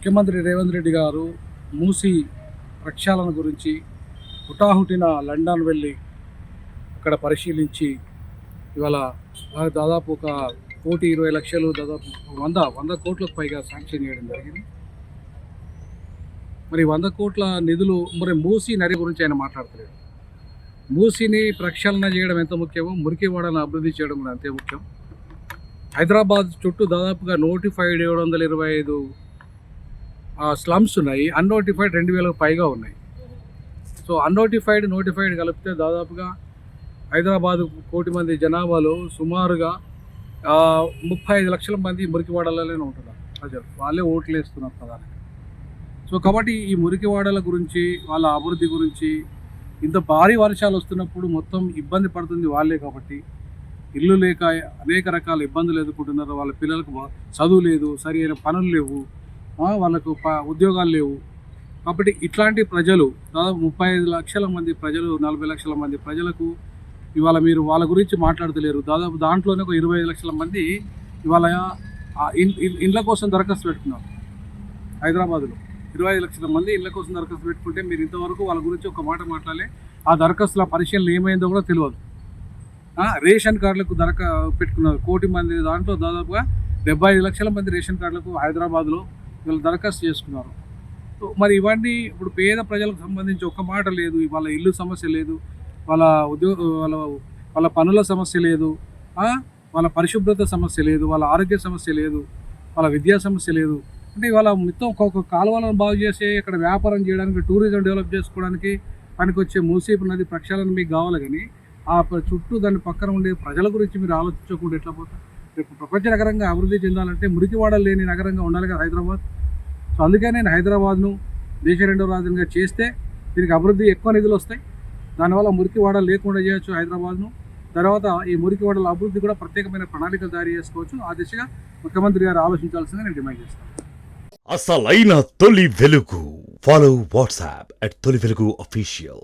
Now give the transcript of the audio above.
ముఖ్యమంత్రి రేవంత్ రెడ్డి గారు మూసీ ప్రక్షాళన గురించి హుటాహుటిన లండన్ వెళ్ళి అక్కడ పరిశీలించి ఇవాళ దాదాపు ఒక 1,20,00,000 దాదాపు 100 కోట్లకు పైగా శాంక్షన్ చేయడం జరిగింది. మరి 100 కోట్ల నిధులు మరి మూసీ నది గురించి ఆయన మాట్లాడతలేడు. మూసీని ప్రక్షాళన చేయడం ఎంత ముఖ్యమో మురికివాడను అభివృద్ధి చేయడం కూడా అంతే ముఖ్యం. హైదరాబాద్ చుట్టూ దాదాపుగా నోటిఫైడ్ 725 స్లమ్స్ ఉన్నాయి. అన్నోటిఫైడ్ 2,000కు పైగా ఉన్నాయి. సో అన్నోటిఫైడ్ నోటిఫైడ్ కలిపితే దాదాపుగా హైదరాబాద్ 1 కోటి మంది జనాభాలో సుమారుగా 35 లక్షల మంది మురికివాడలలోనే ఉంటున్నారు ప్రజలు. వాళ్ళే ఓట్లు వేస్తున్నారు ప్రధానంగా. సో కాబట్టి ఈ మురికివాడల గురించి, వాళ్ళ అభివృద్ధి గురించి, ఇంత భారీ వర్షాలు వస్తున్నప్పుడు మొత్తం ఇబ్బంది పడుతుంది వాళ్ళే. కాబట్టి ఇల్లు లేక అనేక రకాల ఇబ్బందులు ఎదుర్కొంటున్నారు. వాళ్ళ పిల్లలకు చదువు లేదు, సరి అయిన పనులు లేవు, వాళ్ళకు ఉద్యోగాలు లేవు. కాబట్టి ఇట్లాంటి ప్రజలు దాదాపు 35 లక్షల మంది ప్రజలు, 40 లక్షల మంది ప్రజలకు ఇవాళ మీరు వాళ్ళ గురించి మాట్లాడతలేరు. దాదాపు దాంట్లోనే ఒక 25 లక్షల మంది ఇవాళ ఇండ్ల కోసం దరఖాస్తు పెట్టుకున్నారు. హైదరాబాద్లో 25 లక్షల మంది ఇళ్ళ కోసం దరఖాస్తు పెట్టుకుంటే మీరు ఇంతవరకు వాళ్ళ గురించి ఒక మాట మాట్లాడలే. ఆ దరఖాస్తుల పరిశీలన ఏమైందో కూడా తెలియదు. రేషన్ కార్డులకు పెట్టుకున్నారు 1 కోటి మంది. దాంట్లో దాదాపుగా 75 లక్షల మంది రేషన్ కార్డులకు హైదరాబాద్లో వీళ్ళు దరఖాస్తు చేసుకున్నారు. మరి ఇవన్నీ ఇప్పుడు పేద ప్రజలకు సంబంధించి ఒక్క మాట లేదు. వాళ్ళ ఇల్లు సమస్య లేదు, వాళ్ళ వాళ్ళ పనుల సమస్య లేదు, వాళ్ళ పరిశుభ్రత సమస్య లేదు, వాళ్ళ ఆరోగ్య సమస్య లేదు, వాళ్ళ విద్యా సమస్య లేదు. అంటే ఇవాళ మొత్తం ఒక్కొక్క కాలువలను బాగు చేసి ఇక్కడ వ్యాపారం చేయడానికి, టూరిజం డెవలప్ చేసుకోవడానికి పనికొచ్చే మూసీ నది ప్రక్షాళన మీకు కావాలి. కానీ ఆ చుట్టూ దాని పక్కన ఉండే ప్రజల గురించి మీరు ఆలోచించకుండా ఎట్లా పోతారు? రేపు ప్రపంచ నగరంగా అభివృద్ధి చెందాలంటే మురికివాడలు లేని నగరంగా ఉండాలి కదా హైదరాబాద్. సో అందుకే నేను హైదరాబాద్ను దేశ 2వ రాజధానిగా చేస్తే దీనికి అభివృద్ధి ఎక్కువ నిధులు వస్తాయి. దానివల్ల మురికివాడలు లేకుండా చేయొచ్చు హైదరాబాద్ను. తర్వాత ఈ మురికివాడల అభివృద్ధి కూడా ప్రత్యేకమైన ప్రణాళికలు తయారు చేసుకోవచ్చు. ఆ దిశగా ముఖ్యమంత్రి గారు ఆలోచించాల్సిందిగా నేను డిమాండ్ చేస్తాను. అసలైన తొలి వెలుగు. ఫాలో వాట్సాప్ @తొలి వెలుగు official.